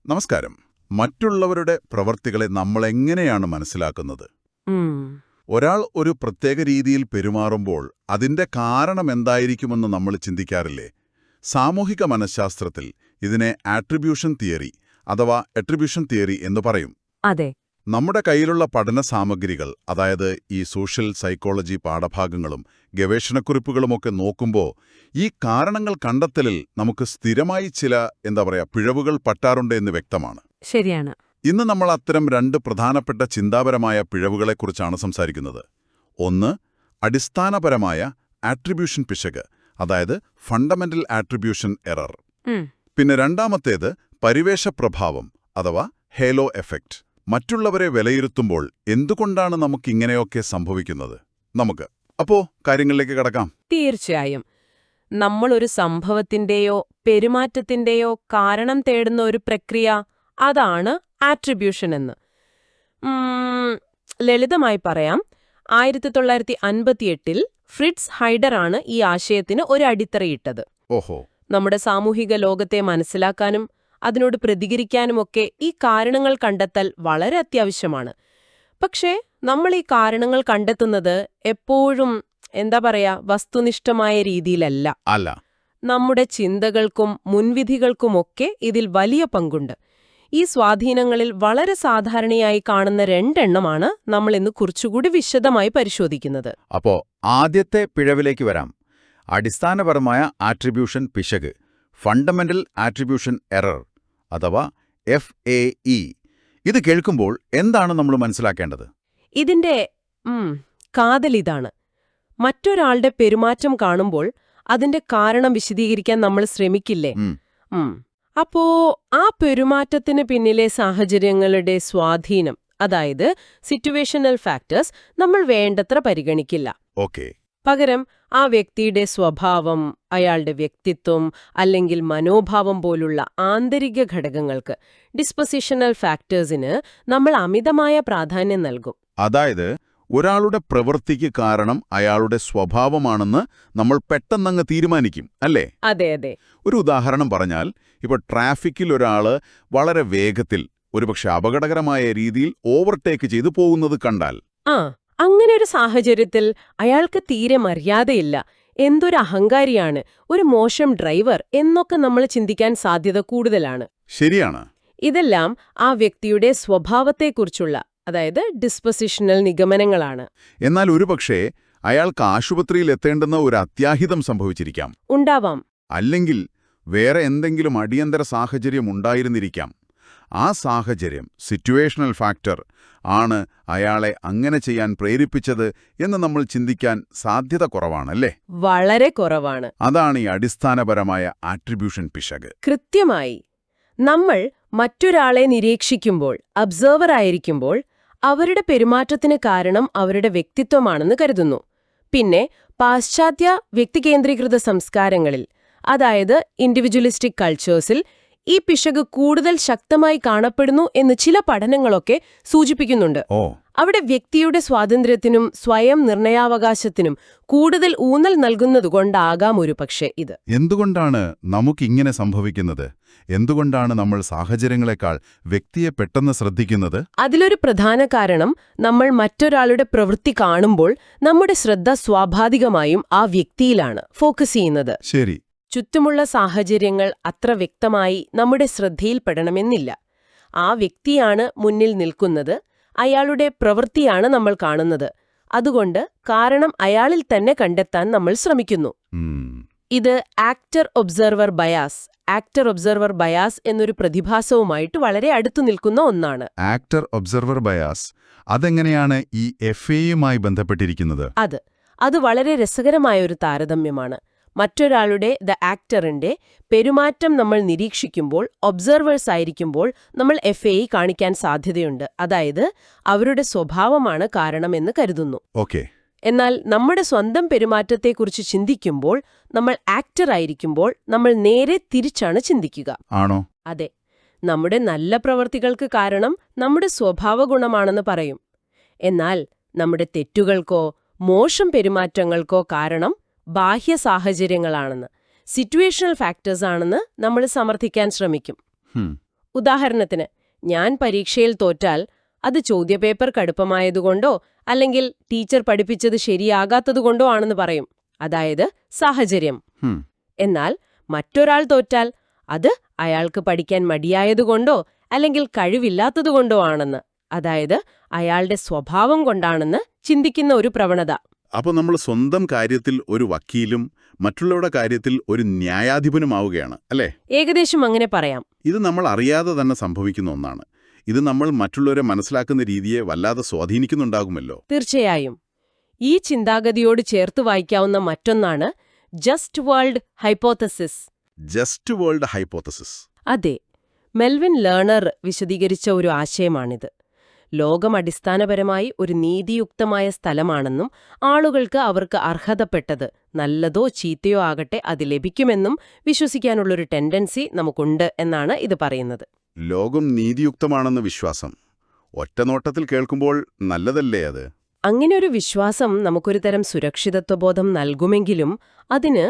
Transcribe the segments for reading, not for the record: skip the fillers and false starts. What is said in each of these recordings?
നമസ്കാരം. മറ്റുള്ളവരുടെ പ്രവർത്തികളെ നമ്മളെങ്ങനെയാണ് മനസ്സിലാക്കുന്നത്? ഒരാൾ ഒരു പ്രത്യേക രീതിയിൽ പെരുമാറുമ്പോൾ അതിന്റെ കാരണം എന്തായിരിക്കുമെന്ന് നമ്മൾ ചിന്തിക്കാറില്ലേ? സാമൂഹിക മനഃശാസ്ത്രത്തിൽ ഇതിനെ ആട്രിബ്യൂഷൻ തിയറി അഥവാ അട്രിബ്യൂഷൻ തിയറി എന്ന് പറയും. അതെ. നമ്മുടെ കയ്യിലുള്ള പഠന സാമഗ്രികൾ, അതായത് ഈ സോഷ്യൽ സൈക്കോളജി പാഠഭാഗങ്ങളും ഗവേഷണക്കുറിപ്പുകളുമൊക്കെ നോക്കുമ്പോൾ ഈ കാരണങ്ങൾ കണ്ടെത്തലിൽ നമുക്ക് സ്ഥിരമായി ചില പിഴവുകൾ പറ്റാറുണ്ട് എന്ന് വ്യക്തമാണ്. ശരിയാണ്. ഇന്ന് നമ്മൾ അത്തരം രണ്ട് പ്രധാനപ്പെട്ട ചിന്താപരമായ പിഴവുകളെക്കുറിച്ചാണ് സംസാരിക്കുന്നത്. ഒന്ന്, അടിസ്ഥാനപരമായ ആട്രിബ്യൂഷൻ പിശക്, അതായത് ഫണ്ടമെന്റൽ ആട്രിബ്യൂഷൻ എറർ. പിന്നെ രണ്ടാമത്തേത് പരിവേഷ പ്രഭാവം അഥവാ ഹേലോ എഫക്റ്റ്. മറ്റുള്ളവരെ വിലയിരുത്തുമ്പോൾ എന്തുകൊണ്ടാണ് നമുക്കിങ്ങനെയൊക്കെ സംഭവിക്കുന്നത്? അപ്പോ കാര്യങ്ങളിലേക്ക് കടക്കാം. തീർച്ചയായും. നമ്മളൊരു സംഭവത്തിന്റെയോ പെരുമാറ്റത്തിന്റെയോ കാരണം തേടുന്ന ഒരു പ്രക്രിയ, അതാണ് ആട്രിബ്യൂഷൻ എന്ന്. ലളിതമായി പറയാം, 1958 ഫ്രിറ്റ്സ് ഹൈഡറാണ് ഈ ആശയത്തിന് ഒരു അടിത്തറയിട്ടത്. ഓഹോ. നമ്മുടെ സാമൂഹിക ലോകത്തെ മനസ്സിലാക്കാനും അതിനോട് പ്രതികരിക്കാനുമൊക്കെ ഈ കാരണങ്ങൾ കണ്ടെത്തൽ വളരെ അത്യാവശ്യമാണ്. പക്ഷേ നമ്മൾ ഈ കാരണങ്ങൾ കണ്ടെത്തുന്നത് എപ്പോഴും വസ്തുനിഷ്ഠമായ രീതിയിലല്ല. അല്ല. നമ്മുടെ ചിന്തകൾക്കും മുൻവിധികൾക്കുമൊക്കെ ഇതിൽ വലിയ പങ്കുണ്ട്. ഈ സ്വാധീനങ്ങളിൽ വളരെ സാധാരണയായി കാണുന്ന രണ്ടെണ്ണമാണ് നമ്മൾ ഇന്ന് കുറച്ചുകൂടി വിശദമായി പരിശോധിക്കുന്നത്. അപ്പോ ആദ്യത്തെ പിഴവിലേക്ക് വരാം. അടിസ്ഥാനപരമായ ആട്രിബ്യൂഷൻ പിശക്, ഫണ്ടമെന്റൽ ആട്രിബ്യൂഷൻ എറർ അഥവാ FAE. ഇത് കേൾക്കുമ്പോൾ എന്താണ് നമ്മൾ മനസ്സിലാക്കേണ്ടത്? ഇതിന്റെ കാതലിതാണ്. മറ്റൊരാളുടെ പെരുമാറ്റം കാണുമ്പോൾ അതിന്റെ കാരണം വിശദീകരിക്കാൻ നമ്മൾ ശ്രമിക്കില്ലേ? അപ്പോ ആ പെരുമാറ്റത്തിന് പിന്നിലെ സാഹചര്യങ്ങളുടെ സ്വാധീനം, അതായത് സിറ്റുവേഷണൽ ഫാക്ടേഴ്സ്, നമ്മൾ വേണ്ടത്ര പരിഗണിക്കില്ല. ഓക്കേ. പകരം ആ വ്യക്തിയുടെ സ്വഭാവം, അയാളുടെ വ്യക്തിത്വം അല്ലെങ്കിൽ മനോഭാവം പോലുള്ള ആന്തരിക ഘടകങ്ങൾക്ക്, ഡിസ്പൊസിഷണൽ ഫാക്ടേഴ്സിന് നമ്മൾ അമിതമായ പ്രാധാന്യം നൽകും. അതായത് ഒരാളുടെ പ്രവൃത്തിക്ക് കാരണം അയാളുടെ സ്വഭാവമാണെന്ന് നമ്മൾ പെട്ടെന്നങ്ങ് തീരുമാനിക്കും, അല്ലേ? അതെ അതെ. ഒരു ഉദാഹരണം പറഞ്ഞാൽ, ഇപ്പോൾ ട്രാഫിക്കിൽ ഒരാള് വളരെ വേഗത്തിൽ, ഒരുപക്ഷെ അപകടകരമായ രീതിയിൽ ഓവർടേക്ക് ചെയ്തു പോകുന്നത് കണ്ടാൽ, അങ്ങനെ ഒരു സാഹചര്യത്തിൽ അയാൾക്ക് തീരെ മര്യാദയില്ല, എന്തൊരു അഹങ്കാരിയാണ്, ഒരു മോശം ഡ്രൈവർ എന്നൊക്കെ നമ്മൾ ചിന്തിക്കാൻ സാധ്യത കൂടുതലാണ്. ശരിയാണ്. ഇതെല്ലാം ആ വ്യക്തിയുടെ സ്വഭാവത്തെക്കുറിച്ചുള്ള, അതായത് ഡിസ്പൊസിഷണൽ നിഗമനങ്ങളാണ്. എന്നാൽ ഒരുപക്ഷേ അയാൾക്ക് ആശുപത്രിയിൽ എത്തേണ്ടുന്ന ഒരു അത്യാഹിതം സംഭവിച്ചിരിക്കാം. ഉണ്ടാവാം. അല്ലെങ്കിൽ വേറെ എന്തെങ്കിലും അടിയന്തര സാഹചര്യം ഉണ്ടായിരുന്നിരിക്കാം. ആ സാഹചര്യം, സിറ്റുവേഷണൽ ഫാക്ടർ, ആണ് അയാളെ അങ്ങനെ ചെയ്യാൻ പ്രേരിപ്പിച്ചത് എന്ന് നമ്മൾ ചിന്തിക്കാൻ സാധ്യത കുറവാണല്ലേ? വളരെ കുറവാണ്. അതാണ് ഈ അടിസ്ഥാനപരമായ ആട്രിബ്യൂഷൻ പിശക്. കൃത്യമായി. നമ്മൾ മറ്റൊരാളെ നിരീക്ഷിക്കുമ്പോൾ, ഒബ്സർവർ ആയിരിക്കുമ്പോൾ, അവരുടെ പെരുമാറ്റത്തിന് കാരണം അവരുടെ വ്യക്തിത്വമാണെന്ന് കരുതുന്നു. പിന്നെ പാശ്ചാത്യ വ്യക്തികേന്ദ്രീകൃത സംസ്കാരങ്ങളിൽ, അതായത് ഇൻഡിവിജ്വലിസ്റ്റിക് കൾച്ചേഴ്സിൽ, ഈ പിശക് കൂടുതൽ ശക്തമായി കാണപ്പെടുന്നു എന്ന് ചില പഠനങ്ങളൊക്കെ സൂചിപ്പിക്കുന്നുണ്ട്. അവിടെ വ്യക്തിയുടെ സ്വാതന്ത്ര്യത്തിനും സ്വയം നിർണയാവകാശത്തിനും കൂടുതൽ ഊന്നൽ നൽകുന്നതുകൊണ്ടാകാം ഒരുപക്ഷെ ഇത്. എന്തുകൊണ്ടാണ് നമുക്കിങ്ങനെ സംഭവിക്കുന്നത്? എന്തുകൊണ്ടാണ് നമ്മൾ സാഹചര്യങ്ങളെക്കാൾ വ്യക്തിയെ പെട്ടെന്ന് ശ്രദ്ധിക്കുന്നത്? അതിലൊരു പ്രധാന കാരണം, നമ്മൾ മറ്റൊരാളുടെ പ്രവൃത്തി കാണുമ്പോൾ നമ്മുടെ ശ്രദ്ധ സ്വാഭാവികമായും ആ വ്യക്തിയിലാണ് ഫോക്കസ് ചെയ്യുന്നത്. ശരി. ചുറ്റുമുള്ള സാഹചര്യങ്ങൾ അത്ര വ്യക്തമായി നമ്മുടെ ശ്രദ്ധയിൽപ്പെടണമെന്നില്ല. ആ വ്യക്തിയാണ് മുന്നിൽ നിൽക്കുന്നത്, അയാളുടെ പ്രവൃത്തിയാണ് നമ്മൾ കാണുന്നത്. അതുകൊണ്ട് കാരണം അയാളിൽ തന്നെ കണ്ടെത്താൻ നമ്മൾ ശ്രമിക്കുന്നു. ഇത് ആക്ടർ ഒബ്സർവർ ബയാസ് എന്നൊരു പ്രതിഭാസവുമായിട്ട് വളരെ അടുത്തു നിൽക്കുന്ന ഒന്നാണ്. ആക്ടർ ഒബ്സർവർ ബയാസ് അതെങ്ങനെയാണ് ഈ FAയുമായി ബന്ധപ്പെട്ടിരിക്കുന്നത്? അത് വളരെ രസകരമായ ഒരു താരതമ്യമാണ്. മറ്റൊരാളുടെ ആക്ടറിന്റെ പെരുമാറ്റം നമ്മൾ നിരീക്ഷിക്കുമ്പോൾ, ഒബ്സർവേഴ്സ് ആയിരിക്കുമ്പോൾ, നമ്മൾ FAE കാണിക്കാൻ സാധ്യതയുണ്ട്. അതായത് അവരുടെ സ്വഭാവമാണ് കാരണമെന്ന് കരുതുന്നു. എന്നാൽ നമ്മുടെ സ്വന്തം പെരുമാറ്റത്തെക്കുറിച്ച് ചിന്തിക്കുമ്പോൾ, നമ്മൾ ആക്ടർ ആയിരിക്കുമ്പോൾ, നമ്മൾ നേരെ തിരിച്ചാണ് ചിന്തിക്കുക. ആണോ? അതെ. നമ്മുടെ നല്ല പ്രവൃത്തികൾക്ക് കാരണം നമ്മുടെ സ്വഭാവഗുണമാണെന്ന് പറയും. എന്നാൽ നമ്മുടെ തെറ്റുകൾക്കോ മോശം പെരുമാറ്റങ്ങൾക്കോ കാരണം ബാഹ്യ സാഹചര്യങ്ങളാണെന്ന്, സിറ്റുവേഷണൽ ഫാക്ടേഴ്സ് ആണെന്ന് നമ്മൾ സമർത്ഥിക്കാൻ ശ്രമിക്കും. ഉദാഹരണത്തിന്, ഞാൻ പരീക്ഷയിൽ തോറ്റാൽ അത് ചോദ്യപേപ്പർ കടുപ്പമായതുകൊണ്ടോ അല്ലെങ്കിൽ ടീച്ചർ പഠിപ്പിച്ചത് ശരിയാകാത്തതുകൊണ്ടോ ആണെന്ന് പറയും. അതായത് സാഹചര്യം. ഹും. എന്നാൽ മറ്റൊരാൾ തോറ്റാൽ അത് അയാൾക്ക് പഠിക്കാൻ മടിയായതുകൊണ്ടോ അല്ലെങ്കിൽ കഴിവില്ലാത്തതുകൊണ്ടോ ആണെന്ന്, അതായത് അയാളുടെ സ്വഭാവം കൊണ്ടാണെന്ന് ചിന്തിക്കുന്ന ഒരു പ്രവണത. അപ്പോൾ നമ്മൾ സ്വന്തം കാര്യത്തിൽ ഒരു വക്കീലും മറ്റുള്ളവരുടെ കാര്യത്തിൽ ഒരു ന്യായാധിപനുമാവുകയാണ്, അല്ലേ? ഏകദേശം അങ്ങനെ പറയാം. ഇത് നമ്മൾ അറിയാതെ തന്നെ സംഭവിക്കുന്ന ഒന്നാണ്. ഇത് നമ്മൾ മറ്റുള്ളവരെ മനസ്സിലാക്കുന്ന രീതിയെ വല്ലാതെ സ്വാധീനിക്കുന്നുണ്ടാകുമല്ലോ. തീർച്ചയായും. ഈ ചിന്താഗതിയോട് ചേർത്ത് വായിക്കാവുന്ന മറ്റൊന്നാണ് just world hypothesis. Just world hypothesis. അതെ, മെൽവിൻ ലേണർ വിശദീകരിച്ച ഒരു ആശയമാണിത്. ലോകം അടിസ്ഥാനപരമായി ഒരു നീതിയുക്തമായ സ്ഥലമാണെന്നും ആളുകൾക്ക് അവർക്ക് അർഹതപ്പെട്ടത് നല്ലതോ ചീത്തയോ ആകട്ടെ അത് ലഭിക്കുമെന്നും വിശ്വസിക്കാനുള്ളൊരു ടെൻഡൻസി നമുക്കുണ്ട് എന്നാണ് ഇത് പറയുന്നത്. ലോകം നീതിയുക്തമാണെന്ന വിശ്വാസം ഒറ്റനോട്ടത്തിൽ കേൾക്കുമ്പോൾ നല്ലതല്ലേ അത്? അങ്ങനെയൊരു വിശ്വാസം നമുക്കൊരു തരം സുരക്ഷിതത്വബോധം നൽകുമെങ്കിലും അതിന്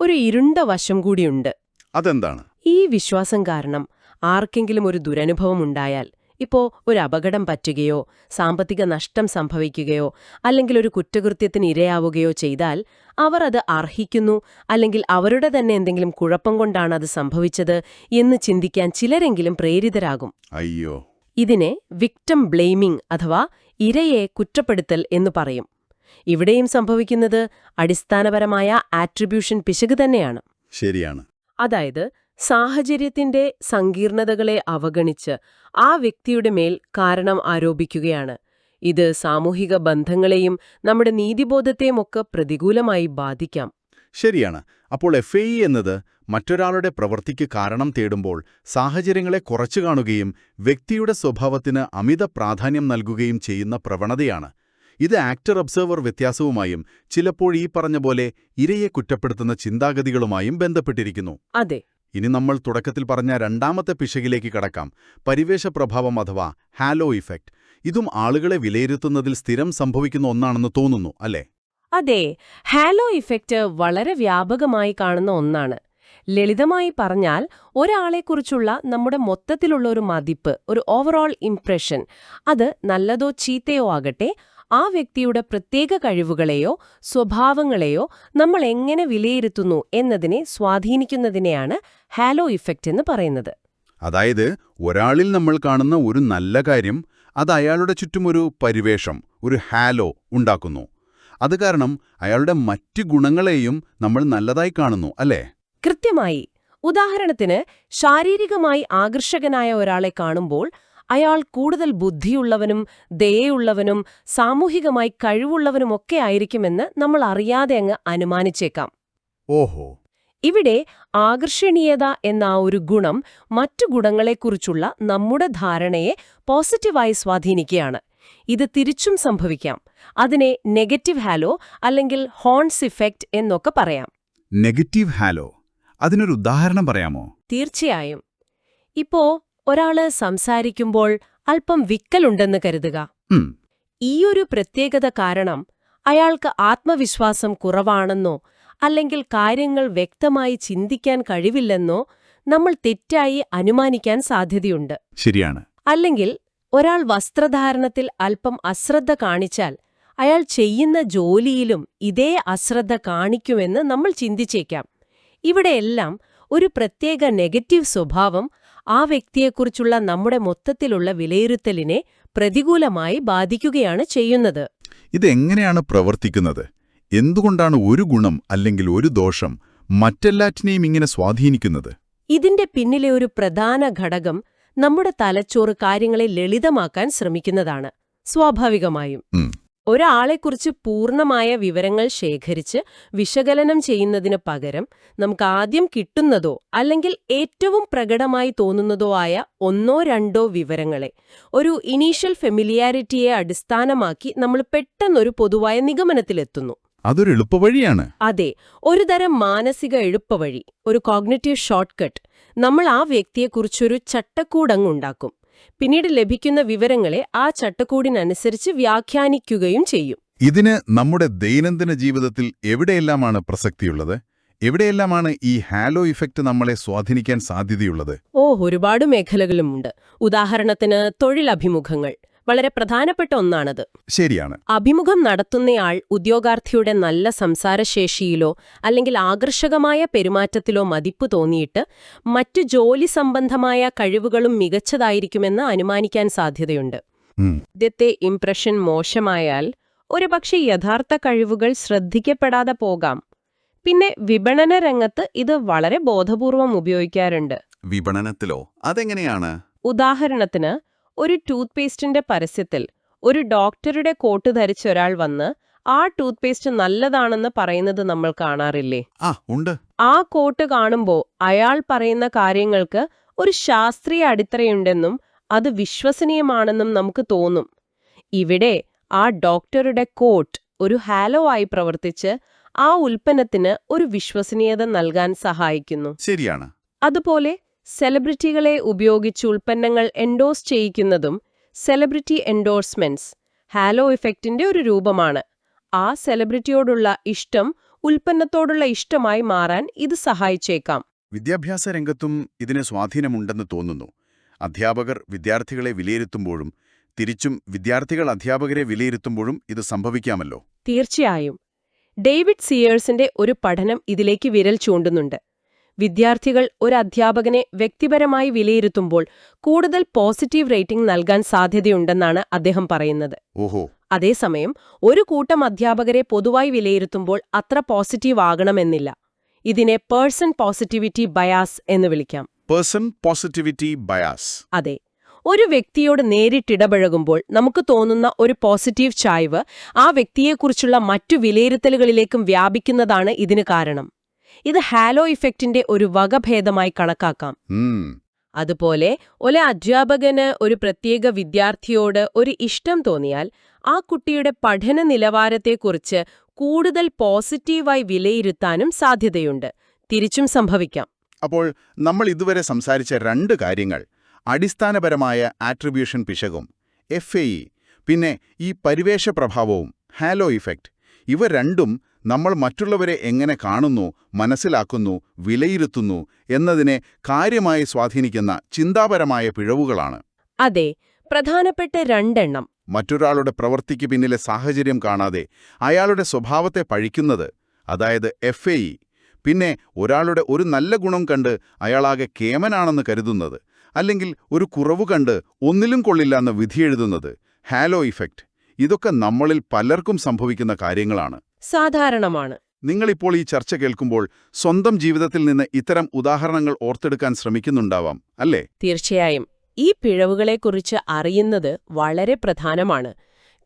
ഒരു ഇരുണ്ട വശം കൂടിയുണ്ട്. അതെന്താണ്? ഈ വിശ്വാസം കാരണം ആർക്കെങ്കിലും ഒരു ദുരനുഭവം ഉണ്ടായാൽ, ഇപ്പോ ഒരു അപകടം പറ്റുകയോ സാമ്പത്തിക നഷ്ടം സംഭവിക്കുകയോ അല്ലെങ്കിൽ ഒരു കുറ്റകൃത്യത്തിന് ഇരയാവുകയോ ചെയ്താൽ അവർ അത് അർഹിക്കുന്നു, അല്ലെങ്കിൽ അവരുടെ തന്നെ എന്തെങ്കിലും കുഴപ്പം കൊണ്ടാണ് അത് സംഭവിച്ചത് എന്ന് ചിന്തിക്കാൻ ചിലരെങ്കിലും പ്രേരിതരാകും. അയ്യോ. ഇതിനെ വിക്ടിം ബ്ലെയിമിംഗ് അഥവാ ഇരയെ കുറ്റപ്പെടുത്തൽ എന്ന് പറയും. ഇവിടെയും സംഭവിക്കുന്നത് അടിസ്ഥാനപരമായ ആട്രിബ്യൂഷൻ പിശക് തന്നെയാണ്. ശരിയാണ്. അതായത് സാഹചര്യത്തിന്റെ സങ്കീർണതകളെ അവഗണിച്ച് ആ വ്യക്തിയുടെ മേൽ കാരണം ആരോപിക്കുകയാണ്. ഇത് സാമൂഹിക ബന്ധങ്ങളെയും നമ്മുടെ നീതിബോധത്തെയുമൊക്കെ പ്രതികൂലമായി ബാധിക്കാം. ശരിയാണ്. അപ്പോൾ FAE എന്നത് മറ്റൊരാളുടെ പ്രവൃത്തിക്ക് കാരണം തേടുമ്പോൾ സാഹചര്യങ്ങളെ കുറച്ചു കാണുകയും വ്യക്തിയുടെ സ്വഭാവത്തിന് അമിത പ്രാധാന്യം നൽകുകയും ചെയ്യുന്ന പ്രവണതയാണ്. ഇത് ആക്ടർ ഒബ്സർവർ വ്യത്യാസവുമായും ചിലപ്പോൾ ഈ പറഞ്ഞ പോലെ ഇരയെ കുറ്റപ്പെടുത്തുന്ന ചിന്താഗതികളുമായും ബന്ധപ്പെട്ടിരിക്കുന്നു. അതെ. ഇനി നമ്മൾ തുടക്കത്തിൽ പറഞ്ഞ രണ്ടാമത്തെ പിശകിലേക്ക് കടക്കാം, പരിവേഷ പ്രഭാവം അഥവാ ഹാലോ ഇഫക്റ്റ്. ഇതും ആളുകളെ വിലയിരുത്തുന്നതിൽ സ്ഥിരം സംഭവിക്കുന്ന ഒന്നാണെന്ന് തോന്നുന്നു, അല്ലേ? അതെ, ഹാലോ ഇഫക്റ്റ് വളരെ വ്യാപകമായി കാണുന്ന ഒന്നാണ്. ലളിതമായി പറഞ്ഞാൽ ഒരാളെക്കുറിച്ചുള്ള നമ്മുടെ മൊത്തത്തിലുള്ള ഒരു മതിപ്പ്, ഒരു ഓവറോൾ ഇംപ്രഷൻ, അത് നല്ലതോ ചീത്തയോ ആകട്ടെ, ആ വ്യക്തിയുടെ പ്രത്യേക കഴിവുകളെയോ സ്വഭാവങ്ങളെയോ നമ്മൾ എങ്ങനെ വിലയിരുത്തുന്നു എന്നതിനെ സ്വാധീനിക്കുന്നതിനെയാണ് ഹാലോ ഇഫക്റ്റ് എന്ന് പറയുന്നത്. അതായത് ഒരാളിൽ നമ്മൾ കാണുന്ന ഒരു നല്ല കാര്യം അത് അയാളുടെ ചുറ്റും ഒരു പരിവേഷം, ഒരു ഹാലോ ഉണ്ടാക്കുന്നു. അത് കാരണം അയാളുടെ മറ്റ് ഗുണങ്ങളെയും നമ്മൾ നല്ലതായി കാണുന്നു, അല്ലേ? കൃത്യമായി. ഉദാഹരണത്തിന്, ശാരീരികമായി ആകർഷകനായ ഒരാളെ കാണുമ്പോൾ അയാൾ കൂടുതൽ ബുദ്ധിയുള്ളവനും ദയയുള്ളവനും സാമൂഹികമായി കഴിവുള്ളവനുമൊക്കെ ആയിരിക്കുമെന്ന് നമ്മൾ അറിയാതെ അങ്ങ് അനുമാനിച്ചേക്കാം. ഓഹോ. ഇവിടെ ആകർഷണീയത എന്ന ആ ഒരു ഗുണം മറ്റു ഗുണങ്ങളെക്കുറിച്ചുള്ള നമ്മുടെ ധാരണയെ പോസിറ്റീവായി സ്വാധീനിക്കുകയാണ്. ഇത് തിരിച്ചും സംഭവിക്കാം. അതിനെ നെഗറ്റീവ് ഹാലോ അല്ലെങ്കിൽ ഹോൺസ് ഇഫക്റ്റ് എന്നൊക്കെ പറയാം. നെഗറ്റീവ് ഹാലോ, അതിനൊരു ഉദാഹരണം പറയാമോ? തീർച്ചയായും. ഇപ്പോ ഒരാള് സംസാരിക്കുമ്പോൾ അല്പം വിക്കലുണ്ടെന്ന് കരുതുക. ഈയൊരു പ്രത്യേകത കാരണം അയാൾക്ക് ആത്മവിശ്വാസം കുറവാണെന്നോ അല്ലെങ്കിൽ കാര്യങ്ങൾ വ്യക്തമായി ചിന്തിക്കാൻ കഴിവില്ലെന്നോ നമ്മൾ തെറ്റായി അനുമാനിക്കാൻ സാധ്യതയുണ്ട്. ശരിയാണ്. അല്ലെങ്കിൽ ഒരാൾ വസ്ത്രധാരണത്തിൽ അല്പം അശ്രദ്ധ കാണിച്ചാൽ അയാൾ ചെയ്യുന്ന ജോലിയിലും ഇതേ അശ്രദ്ധ കാണിക്കുമെന്ന് നമ്മൾ ചിന്തിച്ചേക്കാം. ഇവിടെയെല്ലാം ഒരു പ്രത്യേക നെഗറ്റീവ് സ്വഭാവം ആ വ്യക്തിയെക്കുറിച്ചുള്ള നമ്മുടെ മൊത്തത്തിലുള്ള വിലയിരുത്തലിനെ പ്രതികൂലമായി ബാധിക്കുകയാണ് ചെയ്യുന്നത്. ഇതെങ്ങനെയാണ് പ്രവർത്തിക്കുന്നത്? എന്തുകൊണ്ടാണ് ഒരു ഗുണം അല്ലെങ്കിൽ ഒരു ദോഷം മറ്റെല്ലാറ്റിനെയും ഇങ്ങനെ സ്വാധീനിക്കുന്നത്? ഇതിന്റെ പിന്നിലെ ഒരു പ്രധാന ഘടകം നമ്മുടെ തലച്ചോറ് കാര്യങ്ങളെ ലളിതമാക്കാൻ ശ്രമിക്കുന്നതാണ്. സ്വാഭാവികമായും ഒരാളെക്കുറിച്ച് പൂർണ്ണമായ വിവരങ്ങൾ ശേഖരിച്ച് വിശകലനം ചെയ്യുന്നതിന് പകരം നമുക്ക് ആദ്യം കിട്ടുന്നതോ അല്ലെങ്കിൽ ഏറ്റവും പ്രകടമായി തോന്നുന്നതോ ആയ ഒന്നോ രണ്ടോ വിവരങ്ങളെ, ഒരു ഇനീഷ്യൽ ഫെമിലിയാരിറ്റിയെ അടിസ്ഥാനമാക്കി നമ്മൾ പെട്ടെന്നൊരു പൊതുവായ നിഗമനത്തിലെത്തുന്നു. അതൊരു എളുപ്പവഴിയാണ്. അതെ, ഒരു തരം മാനസിക എളുപ്പവഴി, ഒരു കോഗ്നിറ്റീവ് ഷോർട്ട് കട്ട്. നമ്മൾ ആ വ്യക്തിയെക്കുറിച്ചൊരു ചട്ടക്കൂടങ്ങുണ്ടാക്കും. പിന്നീട് ലഭിക്കുന്ന വിവരങ്ങളെ ആ ചട്ടക്കൂടിനനുസരിച്ച് വ്യാഖ്യാനിക്കുകയും ചെയ്യും. ഇതിന് നമ്മുടെ ദൈനംദിന ജീവിതത്തിൽ എവിടെയെല്ലാമാണ് പ്രസക്തിയുള്ളത്? എവിടെയെല്ലാമാണ് ഈ ഹാലോ ഇഫക്റ്റ് നമ്മളെ സ്വാധീനിക്കാൻ സാധ്യതയുള്ളത്? ഒരുപാട് മേഖലകളുമുണ്ട്. ഉദാഹരണത്തിന് തൊഴിലഭിമുഖങ്ങൾ വളരെ പ്രധാനപ്പെട്ട ഒന്നാണത്. ശരിയാണ്. അഭിമുഖം നടത്തുന്നയാൾ ഉദ്യോഗാർത്ഥിയുടെ നല്ല സംസാരശേഷിയിലോ അല്ലെങ്കിൽ ആകർഷകമായ പെരുമാറ്റത്തിലോ മതിപ്പ് തോന്നിയിട്ട് മറ്റു ജോലി സംബന്ധമായ കഴിവുകളും മികച്ചതായിരിക്കുമെന്ന് അനുമാനിക്കാൻ സാധ്യതയുണ്ട്. ആദ്യത്തെ ഇംപ്രഷൻ മോശമായാൽ ഒരുപക്ഷെ യഥാർത്ഥ കഴിവുകൾ ശ്രദ്ധിക്കപ്പെടാതെ പോകാം. പിന്നെ വിപണന രംഗത്ത് ഇത് വളരെ ബോധപൂർവം ഉപയോഗിക്കാറുണ്ട്. വിപണനത്തിലോ? അതെങ്ങനെയാണ്? ഉദാഹരണത്തിന്, ഒരു ടൂത്ത് പേസ്റ്റിന്റെ പരസ്യത്തിൽ ഒരു ഡോക്ടറുടെ കോട്ട് ധരിച്ച ഒരാൾ വന്ന് ആ ടൂത്ത് പേസ്റ്റ് നല്ലതാണെന്ന് പറയുന്നത് നമ്മൾ കാണാറില്ലേ? ഉണ്ട്. ആ കോട്ട് കാണുമ്പോൾ അയാൾ പറയുന്ന കാര്യങ്ങൾക്ക് ഒരു ശാസ്ത്രീയ അടിത്തറയുണ്ടെന്നും അത് വിശ്വസനീയമാണെന്നും നമുക്ക് തോന്നും. ഇവിടെ ആ ഡോക്ടറുടെ കോട്ട് ഒരു ഹാലോ ആയി പ്രവർത്തിച്ച് ആ ഉൽപ്പന്നത്തിന് ഒരു വിശ്വസനീയത നൽകാൻ സഹായിക്കുന്നു. ശരിയാണ്. അതുപോലെ സെലിബ്രിറ്റികളെ ഉപയോഗിച്ച് ഉൽപ്പന്നങ്ങൾ എൻഡോസ് ചെയ്യിക്കുന്നതും സെലിബ്രിറ്റി എൻഡോഴ്സ്മെന്റ്സ് ഹാലോ ഇഫക്റ്റിന്റെ ഒരു രൂപമാണ്. ആ സെലിബ്രിറ്റിയോടുള്ള ഇഷ്ടം ഉൽപ്പന്നത്തോടുള്ള ഇഷ്ടമായി മാറാൻ ഇത് സഹായിച്ചേക്കാം. വിദ്യാഭ്യാസ രംഗത്തും ഇതിന് സ്വാധീനമുണ്ടെന്ന് തോന്നുന്നു. അധ്യാപകർ വിദ്യാർത്ഥികളെ വിലയിരുത്തുമ്പോഴും തിരിച്ചും വിദ്യാർത്ഥികൾ അധ്യാപകരെ വിലയിരുത്തുമ്പോഴും ഇത് സംഭവിക്കാമല്ലോ. തീർച്ചയായും. ഡേവിഡ് സിയേഴ്സിന്റെ ഒരു പഠനം ഇതിലേക്ക് വിരൽ ചൂണ്ടുന്നുണ്ട്. വിദ്യാർത്ഥികൾ ഒരു അധ്യാപകനെ വ്യക്തിപരമായി വിലയിരുത്തുമ്പോൾ കൂടുതൽ പോസിറ്റീവ് റേറ്റിംഗ് നൽകാൻ സാധ്യതയുണ്ടെന്നാണ് അദ്ദേഹം പറയുന്നത്. അതേസമയം ഒരു കൂട്ടം അധ്യാപകരെ പൊതുവായി വിലയിരുത്തുമ്പോൾ അത്ര പോസിറ്റീവ് ആകണമെന്നില്ല. ഇതിനെ പേഴ്സൺ പോസിറ്റിവിറ്റി ബയാസ് എന്ന് വിളിക്കാം. Person positivity bias. അതെ. ഒരു വ്യക്തിയോട് നേരിട്ടിടപഴകുമ്പോൾ നമുക്ക് തോന്നുന്ന ഒരു പോസിറ്റീവ് ചായ്വ് ആ വ്യക്തിയെക്കുറിച്ചുള്ള മറ്റു വിലയിരുത്തലുകളിലേക്കും വ്യാപിക്കുന്നതാണ് ഇതിന് കാരണം. ഇത് ഹാലോ ഇഫക്റ്റിന്റെ ഒരു വകഭേദമായി കണക്കാക്കാം. അതുപോലെ ഒരു അധ്യാപകന് ഒരു പ്രത്യേക വിദ്യാർത്ഥിയോട് ഒരു ഇഷ്ടം തോന്നിയാൽ ആ കുട്ടിയുടെ പഠന നിലവാരത്തെക്കുറിച്ച് കൂടുതൽ പോസിറ്റീവായി വിലയിരുത്താനും സാധ്യതയുണ്ട്. തിരിച്ചും സംഭവിക്കാം. അപ്പോൾ നമ്മൾ ഇതുവരെ സംസാരിച്ച രണ്ട് കാര്യങ്ങൾ, അടിസ്ഥാനപരമായ ആട്രിബ്യൂഷൻ പിശകും FAE, പിന്നെ ഈ പരിവേഷ പ്രഭാവവും ഹാലോ ഇഫക്റ്റ്, ഇവ രണ്ടും നമ്മൾ മറ്റുള്ളവരെ എങ്ങനെ കാണുന്നു, മനസ്സിലാക്കുന്നു, വിലയിരുത്തുന്നു എന്നതിനെ കാര്യമായി സ്വാധീനിക്കുന്ന ചിന്താപരമായ പിഴവുകളാണ്. അതെ, പ്രധാനപ്പെട്ട രണ്ടെണ്ണം. മറ്റൊരാളുടെ പ്രവൃത്തിക്ക് പിന്നിലെ സാഹചര്യം കാണാതെ അയാളുടെ സ്വഭാവത്തെ പഴിക്കുന്നത്, അതായത് FAE. പിന്നെ ഒരാളുടെ ഒരു നല്ല ഗുണം കണ്ട് അയാളാകെ കേമനാണെന്ന് കരുതുന്നത്, അല്ലെങ്കിൽ ഒരു കുറവ് കണ്ട് ഒന്നിലും കൊള്ളില്ലെന്ന് വിധിയെഴുതുന്നത്, ഹാലോ ഇഫക്റ്റ്. ഇതൊക്കെ നമ്മളിൽ പലർക്കും സംഭവിക്കുന്ന കാര്യങ്ങളാണ്. സാധാരണമാണ്. നിങ്ങളിപ്പോൾ ഈ ചർച്ച കേൾക്കുമ്പോൾ സ്വന്തം ജീവിതത്തിൽ നിന്ന് ഇത്തരം ഉദാഹരണങ്ങൾ ഓർത്തെടുക്കാൻ ശ്രമിക്കുന്നുണ്ടാവാം, അല്ലേ? തീർച്ചയായും. ഈ പിഴവുകളെക്കുറിച്ച് അറിയുന്നത് വളരെ പ്രധാനമാണ്.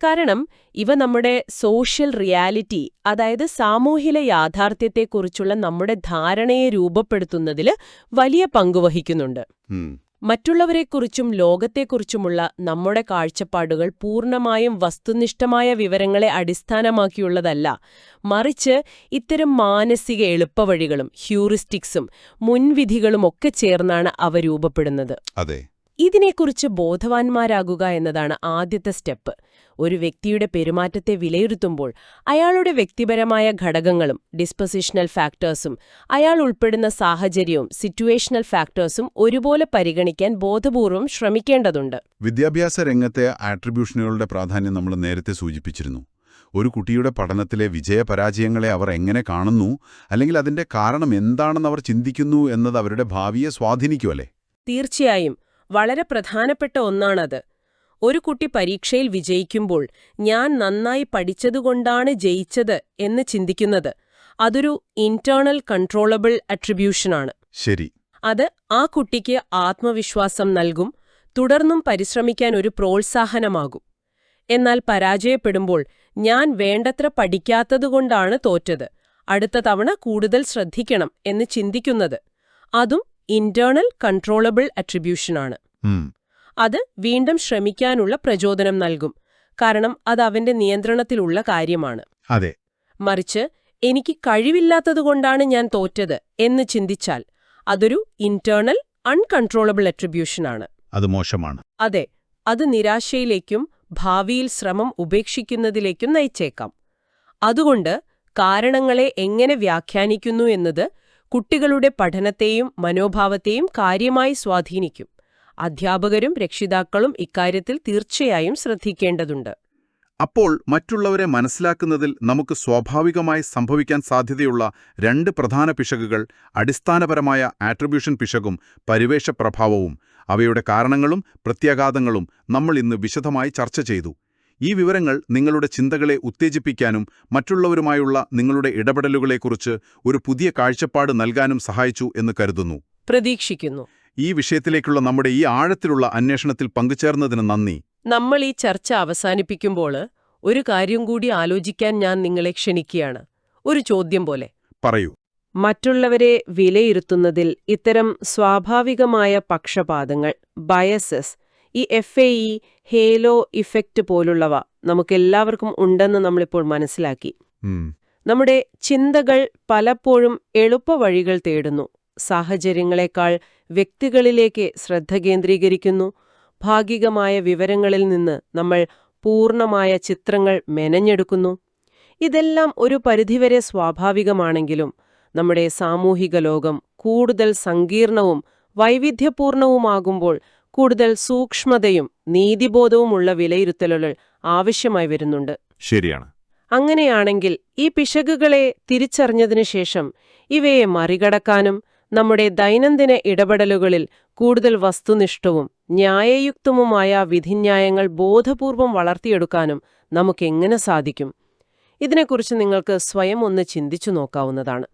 കാരണം ഇവ നമ്മുടെ സോഷ്യൽ റിയാലിറ്റി, അതായത് സാമൂഹിക യാഥാർത്ഥ്യത്തെക്കുറിച്ചുള്ള നമ്മുടെ ധാരണയെ രൂപപ്പെടുത്തുന്നതിൽ വലിയ പങ്കുവഹിക്കുന്നുണ്ട്. മറ്റുള്ളവരെക്കുറിച്ചും ലോകത്തെക്കുറിച്ചുമുള്ള നമ്മുടെ കാഴ്ചപ്പാടുകൾ പൂർണ്ണമായും വസ്തുനിഷ്ഠമായ വിവരങ്ങളെ അടിസ്ഥാനമാക്കിയുള്ളതല്ല, മറിച്ച് ഇത്തരം മാനസിക എളുപ്പവഴികളും ഹ്യൂറിസ്റ്റിക്സും മുൻവിധികളുമൊക്കെ ചേർന്നാണ് അവ രൂപപ്പെടുന്നത്. അതെ. ഇതിനെക്കുറിച്ച് ബോധവാന്മാരാകുക എന്നതാണ് ആദ്യത്തെ സ്റ്റെപ്പ്. ഒരു വ്യക്തിയുടെ പെരുമാറ്റത്തെ വിലയിരുത്തുമ്പോൾ അയാളുടെ വ്യക്തിപരമായ ഘടകങ്ങളും ഡിസ്പൊസിഷണൽ ഫാക്ടേഴ്സും അയാൾ ഉൾപ്പെടുന്ന സാഹചര്യവും സിറ്റുവേഷണൽ ഫാക്ടേഴ്സും ഒരുപോലെ പരിഗണിക്കാൻ ബോധപൂർവം ശ്രമിക്കേണ്ടതുണ്ട്. വിദ്യാഭ്യാസ രംഗത്തെ ആട്രിബ്യൂഷനുകളുടെ പ്രാധാന്യം നമ്മൾ നേരത്തെ സൂചിപ്പിച്ചിരുന്നു. ഒരു കുട്ടിയുടെ പഠനത്തിലെ വിജയപരാജയങ്ങളെ അവർ എങ്ങനെ കാണുന്നു, അല്ലെങ്കിൽ അതിന്റെ കാരണം എന്താണെന്ന് അവർ ചിന്തിക്കുന്നു എന്നത് അവരുടെ ഭാവിയെ സ്വാധീനിക്കുമല്ലേ? തീർച്ചയായും. വളരെ പ്രധാനപ്പെട്ട ഒന്നാണത്. ഒരു കുട്ടി പരീക്ഷയിൽ വിജയിക്കുമ്പോൾ ഞാൻ നന്നായി പഠിച്ചതുകൊണ്ടാണ് ജയിച്ചത് എന്ന് ചിന്തിക്കുന്നത്, അതൊരു ഇന്റേണൽ കൺട്രോളബിൾ അട്രിബ്യൂഷനാണ്. ശരി. അത് ആ കുട്ടിക്ക് ആത്മവിശ്വാസം നൽകും, തുടർന്നും പരിശ്രമിക്കാൻ ഒരു പ്രോത്സാഹനമാകും. എന്നാൽ പരാജയപ്പെടുമ്പോൾ ഞാൻ വേണ്ടത്ര പഠിക്കാത്തതുകൊണ്ടാണ് തോറ്റത്, അടുത്ത തവണ കൂടുതൽ ശ്രദ്ധിക്കണം എന്ന് ചിന്തിക്കുന്നത്, അതും ഇന്റേണൽ കൺട്രോളബിൾ അട്രിബ്യൂഷനാണ്. അത് വീണ്ടും ശ്രമിക്കാനുള്ള പ്രചോദനം നൽകും, കാരണം അത് അവന്റെ നിയന്ത്രണത്തിലുള്ള കാര്യമാണ്. അതെ. മറിച്ച് എനിക്ക് കഴിവില്ലാത്തതുകൊണ്ടാണ് ഞാൻ തോറ്റത് എന്ന് ചിന്തിച്ചാൽ അതൊരു ഇന്റേണൽ അൺകൺട്രോളബിൾ അട്രിബ്യൂഷനാണ്. അത് മോശമാണ്. അതെ, അത് നിരാശയിലേക്കും ഭാവിയിൽ ശ്രമം ഉപേക്ഷിക്കുന്നതിലേക്കും നയിച്ചേക്കാം. അതുകൊണ്ട് കാരണങ്ങളെ എങ്ങനെ വ്യാഖ്യാനിക്കുന്നു എന്നത് കുട്ടികളുടെ പഠനത്തെയും മനോഭാവത്തെയും കാര്യമായി സ്വാധീനിക്കും. അധ്യാപകരും രക്ഷിതാക്കളും ഇക്കാര്യത്തിൽ തീർച്ചയായും ശ്രദ്ധിക്കേണ്ടതുണ്ട്. അപ്പോൾ മറ്റുള്ളവരെ മനസ്സിലാക്കുന്നതിൽ നമുക്ക് സ്വാഭാവികമായി സംഭവിക്കാൻ സാധ്യതയുള്ള രണ്ട് പ്രധാന പിശകുകൾ അടിസ്ഥാനപരമായ ആട്രിബ്യൂഷൻ പിശകും പരിവേഷ പ്രഭാവവും അവയുടെ കാരണങ്ങളും പ്രത്യാഘാതങ്ങളും നമ്മൾ ഇന്ന് വിശദമായി ചർച്ച ചെയ്തു. ഈ വിവരങ്ങൾ നിങ്ങളുടെ ചിന്തകളെ ഉത്തേജിപ്പിക്കാനും മറ്റുള്ളവരുമായുള്ള നിങ്ങളുടെ ഇടപെടലുകളെക്കുറിച്ച് ഒരു പുതിയ കാഴ്ചപ്പാട് നൽകാനും സഹായിച്ചു എന്ന് കരുതുന്നു. പ്രതീക്ഷിക്കുന്നു. ഈ വിഷയത്തിലേക്കുള്ള നമ്മുടെ ഈ ആഴത്തിലുള്ള അന്വേഷണത്തിൽ പങ്കുചേർന്നതിന് നന്ദി. നമ്മൾ ഈ ചർച്ച അവസാനിപ്പിക്കുമ്പോൾ ഒരു കാര്യം കൂടി ആലോചിക്കാൻ ഞാൻ നിങ്ങളെ ക്ഷണിക്കുകയാണ്. ഒരു ചോദ്യം പോലെ. പറയൂ. മറ്റുള്ളവരെ വിലയിരുത്തുന്നതിൽ ഇത്തരം സ്വാഭാവികമായ പക്ഷപാതങ്ങൾ, ബയസസ്, ഈ FAE, ഹേലോ ഇഫക്റ്റ് പോലുള്ളവ നമുക്കെല്ലാവർക്കും ഉണ്ടെന്ന് നമ്മളിപ്പോൾ മനസ്സിലാക്കി. നമ്മുടെ ചിന്തകൾ പലപ്പോഴും എളുപ്പവഴികൾ തേടുന്നു, സാഹചര്യങ്ങളെക്കാൾ വ്യക്തികളിലേക്ക് ശ്രദ്ധ കേന്ദ്രീകരിക്കുന്നു. ഭാഗികമായ വിവരങ്ങളിൽ നിന്ന് നമ്മൾ പൂർണ്ണമായ ചിത്രങ്ങൾ മെനഞ്ഞെടുക്കുന്നു. ഇതെല്ലാം ഒരു പരിധിവരെ സ്വാഭാവികമാണെങ്കിലും നമ്മുടെ സാമൂഹിക ലോകം കൂടുതൽ സങ്കീർണവും വൈവിധ്യപൂർണവുമാകുമ്പോൾ കൂടുതൽ സൂക്ഷ്മതയും നീതിബോധവുമുള്ള വിലയിരുത്തലുകൾ ആവശ്യമായി വരുന്നുണ്ട്. ശരിയാണ്. അങ്ങനെയാണെങ്കിൽ ഈ പിശകുകളെ തിരിച്ചറിഞ്ഞതിനു ശേഷം ഇവയെ മറികടക്കാനും നമ്മുടെ ദൈനംദിന ഇടപെടലുകളിൽ കൂടുതൽ വസ്തുനിഷ്ഠവും ന്യായയുക്തവുമായ വിധിന്യായങ്ങൾ ബോധപൂർവം വളർത്തിയെടുക്കാനും നമുക്കെങ്ങനെ സാധിക്കും? ഇതിനെക്കുറിച്ച് നിങ്ങൾക്ക് സ്വയം ഒന്ന് ചിന്തിച്ചു നോക്കാവുന്നതാണ്.